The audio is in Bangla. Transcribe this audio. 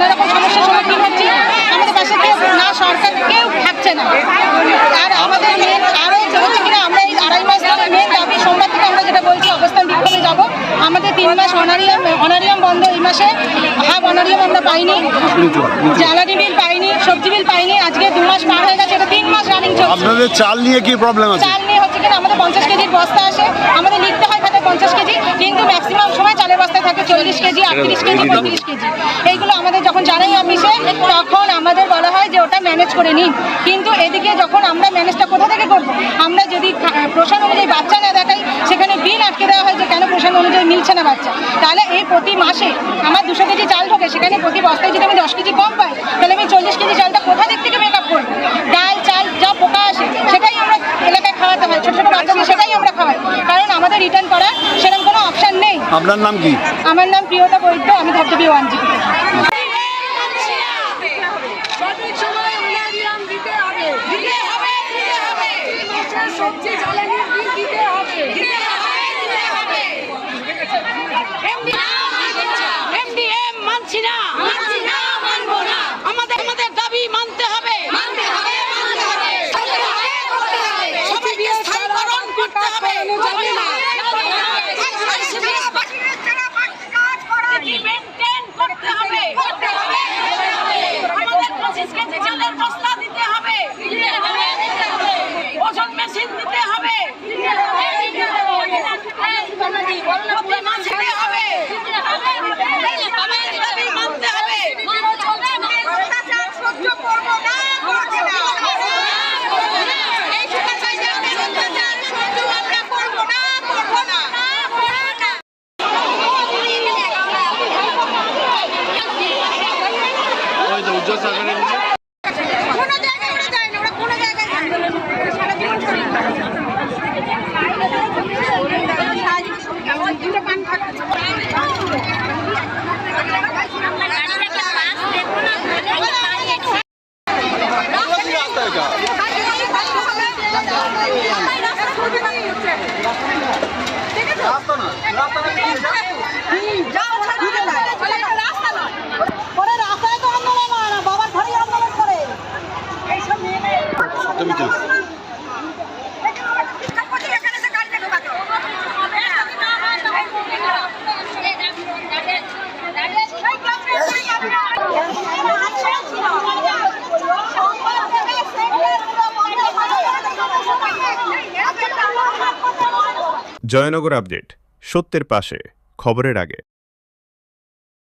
নানা রকম সমস্যার সম্মুখীন হচ্ছি। আমাদের পাশে কেউ না, সরকার কেউ থাকছে না। আর আমাদের মেন আরও হচ্ছে কিনা, আমরা এই 2.5 মাস ধরে মেন দাবি, সোমবার থেকে আমরা যেটা বলছি অবস্থান বিক্ষোভে যাব। আমাদের 3 মাস অনারিয়াম বন্ধ, এই মাসে হাফ অনারিয়াম আমরা পাইনি, জ্বালানি বিল পাইনি, সবজি বিল পাইনি। আজকে 2 মাস পার হয়ে গেছে, এটা 3 মাস রানিং চলছে। আপনাদের চাল নিয়ে কি প্রবলেম আছে? চাল নিয়ে হচ্ছে কিনা আমাদের 50 কেজির বস্তা আসে, আমাদের লিখতে হয় খাতে 50 কেজি, কিন্তু ম্যাক্সিমাম সময় চালের বস্তায় থাকে 40 কেজি, 38 কেজি, 35 কেজি। এইগুলো আমাদের যখন জানাই অফিসে, তখন আমাদের বলা হয় যে ওটা ম্যানেজ করে নিন। কিন্তু এদিকে যখন আমরা ম্যানেজটা কোথা থেকে করবো? আমরা যদি প্রশ্ন অনুযায়ী বাচ্চা না দেখাই, সেখানে বিল আটকে দেওয়া হয় যে কেন প্রশ্ন অনুযায়ী মিলছে না বাচ্চা। তাহলে এই প্রতি মাসে আমার 200 কেজি চাল ঢোকে, সেখানে প্রতি বস্তায় যদি আমি 10 কেজি কম পাই, তাহলে আমি 40 কেজি চালটা কোথা দিক থেকে মেকআপ করবো? ডাল চাল যা পোকা আসে সেটাই আমরা এলাকায় খাওয়াতে হয়, ছোটো ছোটো বাচ্চাদের সেটাই আমরা খাওয়াই, কারণ আমাদের রিটার্ন করার সেরকম কোনো অপশান নেই। আপনার নাম কি? আমার নাম প্রিয়তা বৈদ্য, আমি ধবধবি 1G। সবজি জ্বালানির বিল দিতে হবে। এমডিএম মানছি না, মানবো না। আমাদের দাবি মানতে হবে, সবাইকে স্থায়ীকরণ করতে হবে। মেনটেন করতে হবে। আমাদের 25 কেজি চালের বস্তা দিতে হবে, ওজন মেশিন দিতে হবে, প্রতি মাসে দিতে হবে। আমাদের দাবি মানতে হবে। সহ্য করবো না, এই অত্যাচার সহ্য আমরা করবো না। কোনো জায়গায় ওরা যায় না, ওরা কোনো জায়গায় যায় না। সারা জীবন শরীর জয়নগর আপডেট, সত্যের পাশে, খবরের আগে।